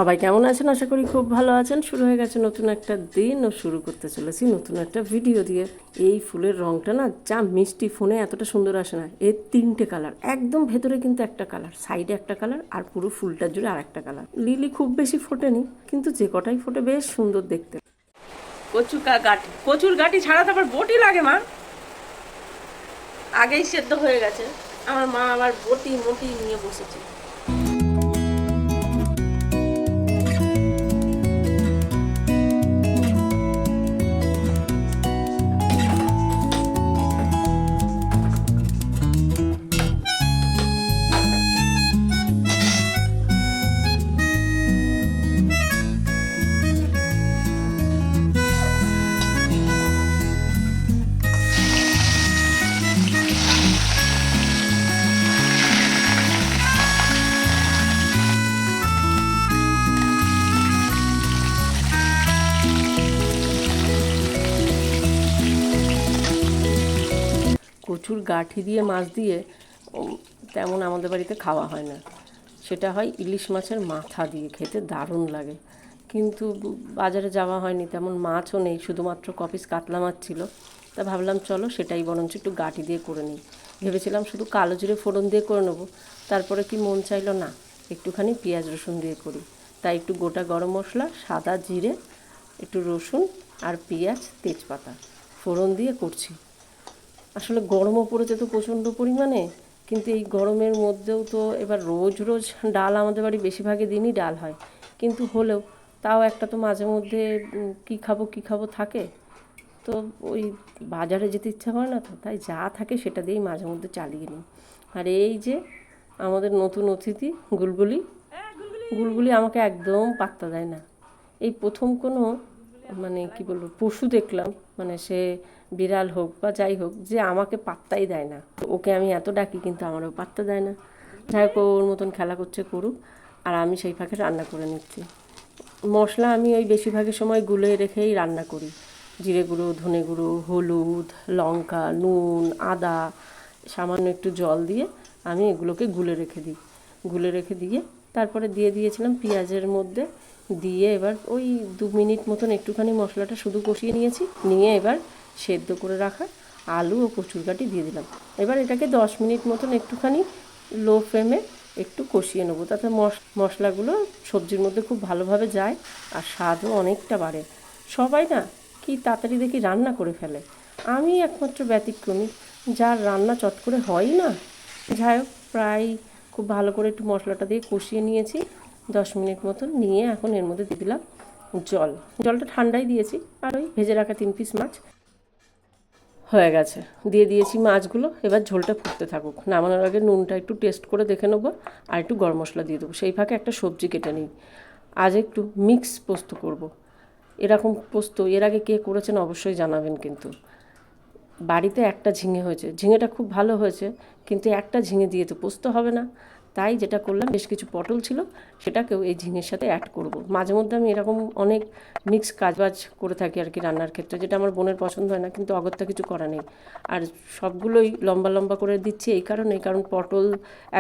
সবাই কেমন আছেন? আশা করি খুব ভালো আছেন। শুরু হয়ে গেছে নতুন একটা দিন ও শুরু করতে চলেছি নতুন একটা ভিডিও দিয়ে। এই ফুলের রঙটা না যা মিষ্টি, ফোনে এতটা সুন্দর আসে না। এর 3টে কালার, একদম ভেতরে কিন্তু একটা কালার, সাইডে একটা কালার, আর পুরো ফুলটা জুড়ে আর একটা কালার। লিলি খুব বেশি ফোটেনি, কিন্তু যে কটাই ফোটে বেশ সুন্দর দেখতে। কচুর গাঁটি ছাড়া তো আবার বটি লাগে মা, আগেই সেদ্ধ হয়ে গেছে। আমার মা আবার বটি মটি নিয়ে বসেছে। কচুর গাঁঠি দিয়ে মাছ দিয়ে তেমন আমাদের বাড়িতে খাওয়া হয় না, সেটা হয় ইলিশ মাছের মাথা দিয়ে, খেতে দারুণ লাগে। কিন্তু বাজারে যাওয়া হয়নি, তেমন মাছও নেই, শুধুমাত্র কপিস কাতলা মাছ ছিল। তা ভাবলাম চলো সেটাই বরঞ্চ একটু গাঁটি দিয়ে করে নিই। ভেবেছিলাম শুধু কালো জিরে ফোড়ন দিয়ে করে নেবো, তারপরে কি মন চাইলো না একটুখানি পেঁয়াজ রসুন দিয়ে করি। তাই একটু গোটা গরম মশলা, সাদা জিরে, একটু রসুন আর পেঁয়াজ তেজপাতা ফোড়ন দিয়ে করছি। আসলে গরমও পড়েছে তো প্রচণ্ড পরিমাণে, কিন্তু এই গরমের মধ্যেও তো এবার রোজ রোজ ডাল আমাদের বাড়ি বেশিরভাগই দিনই ডাল হয়, কিন্তু হলেও তাও একটা তো মাঝে মধ্যে কী খাবো থাকে। তো ওই বাজারে যেতে ইচ্ছা করে না, তো তাই যা থাকে সেটা দিয়েই মাঝে মধ্যে চালিয়ে নিই। আর এই যে আমাদের নতুন অতিথি গুলগুলি, গুলগুলি আমাকে একদম পাত্তা দেয় না। এই প্রথম কোনো মানে কি বলবো পশু দেখলাম, মানে সে বিড়াল হোক বা যাই হোক, যে আমাকে পাত্তাই দেয় না। ওকে আমি এত ডাকি কিন্তু আমারও পাত্তা দেয় না। যাই হোক, ওর মতন খেলা করছে করুক, আর আমি সেই ফাঁকে রান্না করে নিচ্ছি। মশলা আমি ওই বেশিরভাগের সময় গুলে রেখেই রান্না করি। জিরে গুঁড়ো, ধনে গুঁড়ো, হলুদ, লঙ্কা, নুন, আদা, সামান্য একটু জল দিয়ে আমি এগুলোকে গুলে রেখে দিয়ে তারপরে দিয়ে দিয়েছিলাম পেঁয়াজের মধ্যে। দিয়ে এবার ওই 2 মিনিট মতন একটুখানি মশলাটা শুধু কষিয়ে নিয়ে এবার সেদ্ধ করে রাখা আলু ও কচুর গাঁটি দিয়ে দিলাম। এবার এটাকে 10 মিনিট মতন একটুখানি লো ফ্লেমে একটু কষিয়ে নেবো, তাতে মশলাগুলো সবজির মধ্যে খুব ভালোভাবে যায় আর স্বাদও অনেকটা বাড়ে। সবাই না কি তাড়াতাড়ি দেখি রান্না করে ফেলে, আমি একমাত্র ব্যতিক্রমী, যার রান্না চট করে হয়ই না। যাই হোক, প্রায় খুব ভালো করে একটু মশলাটা দিয়ে কষিয়ে নিয়েছি 10 মিনিট মতন। নিয়ে এখন এর মধ্যে দিয়ে দিলাম জলটা ঠান্ডাই দিয়েছি, আর ওই ভেজে রাখা 3 পিস মাছ হয়ে গেছে, দিয়ে দিয়েছি মাছগুলো। এবার ঝোলটা ফুটতে থাকুক, নামানোর আগে নুনটা একটু টেস্ট করে দেখে নেবো, আর একটু গরম মশলা দিয়ে দেবো। সেই ফাঁকে একটা সবজি কেটে নিই। আজ একটু মিক্স পোস্ত করব। এরকম পোস্ত এর আগে কে করেছেন অবশ্যই জানাবেন। কিন্তু বাড়িতে একটা ঝিঙে হয়েছে, ঝিঙেটা খুব ভালো হয়েছে, কিন্তু একটা ঝিঙে দিয়ে তো পোস্ত হবে না। তাই যেটা করলাম, বেশ কিছু পটল ছিল, সেটাকেও এই ঝিঙের সাথে অ্যাড করব। মাঝে মধ্যে আমি এরকম অনেক মিক্স কাজবাজ করে থাকি আর কি রান্নার ক্ষেত্রে, যেটা আমার বোনের পছন্দ হয় না, কিন্তু অগত্যা কিছু করা নেই। আর সবগুলোই লম্বা লম্বা করে দিচ্ছি এই কারণ পটল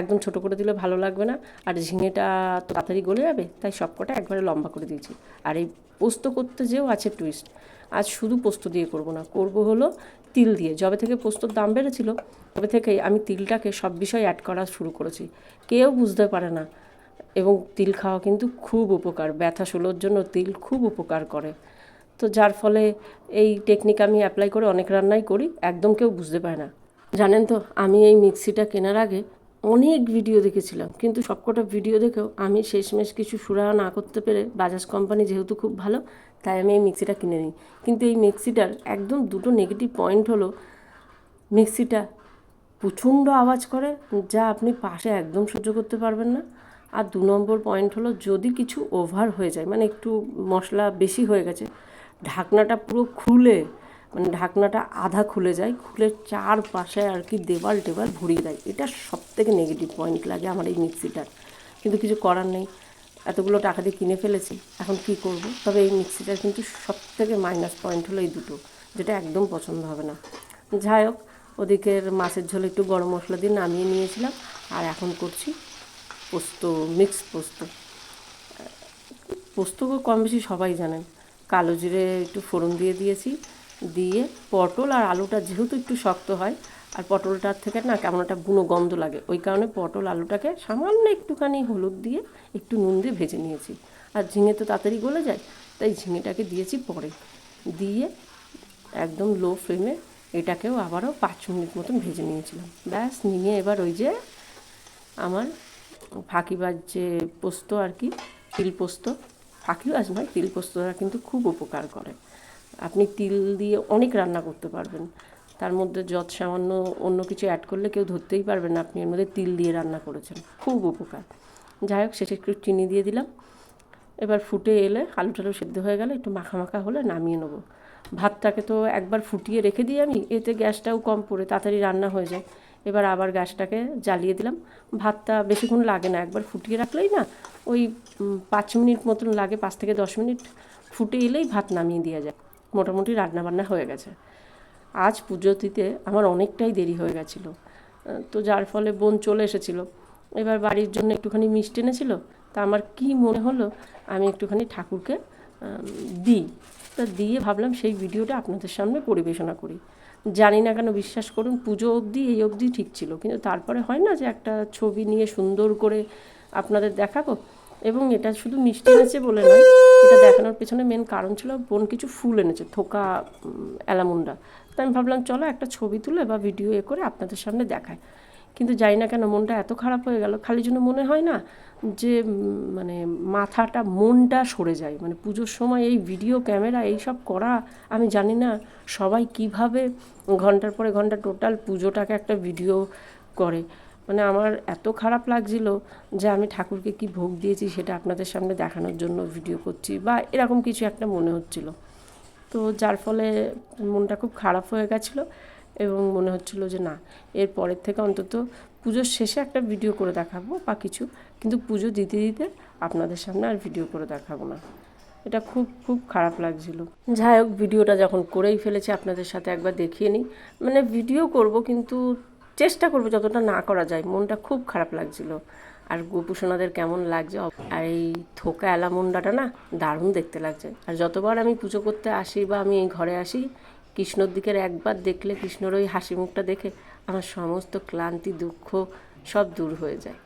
একদম ছোট করে দিলে ভালো লাগবে না, আর ঝিঙেটা তো তাড়াতাড়ি গলে যাবে, তাই সবকটা একবারে লম্বা করে দিয়েছি। আর এই পোস্ত করতে যেও আছে টুইস্ট, আজ শুধু পোস্ত দিয়ে করব না, করব হলো তিল দিয়ে। যবে থেকে পোস্তর দাম বেড়েছিল তবে থেকেই আমি তিলটাকে সব বিষয়ে অ্যাড করা শুরু করেছি। কেউ বুঝতে পারে না, এবং তিল খাওয়া কিন্তু খুব উপকার, ব্যথা শূলর জন্য তিল খুব উপকার করে। তো যার ফলে এই টেকনিক আমি অ্যাপ্লাই করে অনেক রান্নাই করি, একদম কেউ বুঝতে পারে না। জানেন তো, আমি এই মিক্সিটা কেনার আগে অনেক ভিডিও দেখেছিলাম, কিন্তু সবকটা ভিডিও দেখেও আমি শেষমেশ কিছু সুরাহা না করতে পেরে, বাজাজ কোম্পানি যেহেতু খুব ভালো, তাই আমি এই মিক্সিটা কিনে নিই। কিন্তু এই মিক্সিটার একদম দুটো নেগেটিভ পয়েন্ট হলো, মিক্সিটা প্রচণ্ড আওয়াজ করে, যা আপনি পাশে একদম সহ্য করতে পারবেন না। আর 2 নম্বর পয়েন্ট হলো, যদি কিছু ওভার হয়ে যায়, মানে একটু মশলা বেশি হয়ে গেছে, ঢাকনাটা পুরো খুলে, মানে ঢাকনাটা আধা খুলে যায়, খুলে চারপাশে আর কি দেওয়াল ভরিয়ে দেয়। এটা সবথেকে নেগেটিভ পয়েন্ট লাগে আমার এই মিক্সিটার। কিন্তু কিছু করার নেই, এতগুলো টাকা দিয়ে কিনে ফেলেছি, এখন কি করব। তবে এই মিক্সিটার কিন্তু সবথেকে মাইনাস পয়েন্ট হলো এই দুটো, যেটা একদম পছন্দ হবে না। যাই হোক, ওদিকের মাছের ঝোল একটু গরম মশলা দিয়ে নামিয়ে নিয়েছিলাম, আর এখন করছি পোস্ত, মিক্স পোস্ত। পোস্ত কম বেশি সবাই জানেন। কালো জিরে একটু ফোড়ন দিয়ে দিয়েছি, দিয়ে পটল আর আলুটা যেহেতু একটু শক্ত হয় আর পটলটার থেকে না কেমন একটা বুনো গন্ধ লাগে, ওই কারণে পটল আলুটাকে সামান্য একটুখানি হলুদ দিয়ে একটু নুন দিয়ে ভেজে নিয়েছি। আর ঝিঙে তো তাড়াতাড়ি গলে যায়, তাই ঝিঙেটাকে দিয়েছি পরে। দিয়ে একদম লো ফ্লেমে এটাকেও আবারও 5 মিনিট মতন ভেজে নিয়েছিলাম। ব্যাস, নিয়ে এবার ওই যে আমার ফাঁকিবাজ যে পোস্ত আর কি, তিল পোস্ত, ফাঁকিবাজ নয়, তিল পোস্তটা কিন্তু খুব উপকার করে। আপনি তিল দিয়ে অনেক রান্না করতে পারবেন, তার মধ্যে যত সামান্য অন্য কিছু অ্যাড করলে কেউ ধরতেই পারবেন না আপনি এর মধ্যে তিল দিয়ে রান্না করেছেন, খুব উপকার। যাই হোক, শেষে একটু চিনি দিয়ে দিলাম। এবার ফুটে এলে আলু টালু সেদ্ধ হয়ে গেলে একটু মাখা মাখা হলে নামিয়ে নেবো। ভাতটাকে তো একবার ফুটিয়ে রেখে দিই আমি, এতে গ্যাসটাও কম পড়ে তাড়াতাড়ি রান্না হয়ে যায়। এবার আবার গ্যাসটাকে জ্বালিয়ে দিলাম। ভাতটা বেশিক্ষণ লাগে না, একবার ফুটিয়ে রাখলেই না ওই 5 মিনিট মতন লাগে, 5 থেকে 10 মিনিট ফুটে এলেই ভাত নামিয়ে দেওয়া যায়। মোটামুটি রান্নাবান্না হয়ে গেছে। আজ পুজো দিতে আমার অনেকটাই দেরি হয়ে গেছিলো, তো যার ফলে বোন চলে এসেছিলো। এবার বাড়ির জন্য একটুখানি মিষ্টি এনেছিল, তা আমার কি মনে হলো আমি একটুখানি ঠাকুরকে দিই। তা দিয়ে ভাবলাম সেই ভিডিওটা আপনাদের সামনে পরিবেশনা করি। জানি না কেন, বিশ্বাস করুন, পুজো অবধি এই অবধি ঠিক ছিল, কিন্তু তারপরে হয় না যে একটা ছবি নিয়ে সুন্দর করে আপনাদের দেখাবো। এবং এটা শুধু মিষ্টি এনেছে বলে নয়, এটা দেখানোর পেছনে মেন কারণ ছিল বোন কিছু ফুল এনেছে, থোকা অ্যালামুন্ডা। তো আমি ভাবলাম চলো একটা ছবি তুলে বা ভিডিও করে আপনাদের সামনে দেখায়। কিন্তু জানি না কেন মনটা এত খারাপ হয়ে গেল, খালি জন্য মনে হয় না যে মানে মাথাটা মনটা সরে যায়। মানে পুজোর সময় এই ভিডিও ক্যামেরা এই সব করা, আমি জানি না সবাই কিভাবে ঘন্টার পরে ঘন্টা টোটাল পুজোটাকে একটা ভিডিও করে। মানে আমার এত খারাপ লাগছিল যে আমি ঠাকুরকে কি ভোগ দিয়েছি সেটা আপনাদের সামনে দেখানোর জন্য ভিডিও করছি বা এরকম কিছু একটা মনে হচ্ছিল। তো যার ফলে মনটা খুব খারাপ হয়ে গেছিলো এবং মনে হচ্ছিলো যে না, এর পরের থেকে অন্তত পুজোর শেষে একটা ভিডিও করে দেখাবো বা কিছু, কিন্তু পুজো দিতে দিতে আপনাদের সামনে আর ভিডিও করে দেখাবো না। এটা খুব খুব খারাপ লাগছিলো। যাই হোক, ভিডিওটা যখন করেই ফেলেছি আপনাদের সাথে একবার দেখিয়ে নিই। মানে ভিডিও করব কিন্তু চেষ্টা করব যতটা না করা যায়, মনটা খুব খারাপ লাগছিলো। আর গোপুসোনাদের কেমন লাগছে, আর এই থোকা অ্যালামুন্ডাটা না দারুণ দেখতে লাগছে। আর যতবার আমি পুজো করতে আসি বা আমি এই ঘরে আসি, কৃষ্ণর দিকের একবার দেখলে, কৃষ্ণর ওই হাসি মুখটা দেখে আমার সমস্ত ক্লান্তি দুঃখ সব দূর হয়ে যায়।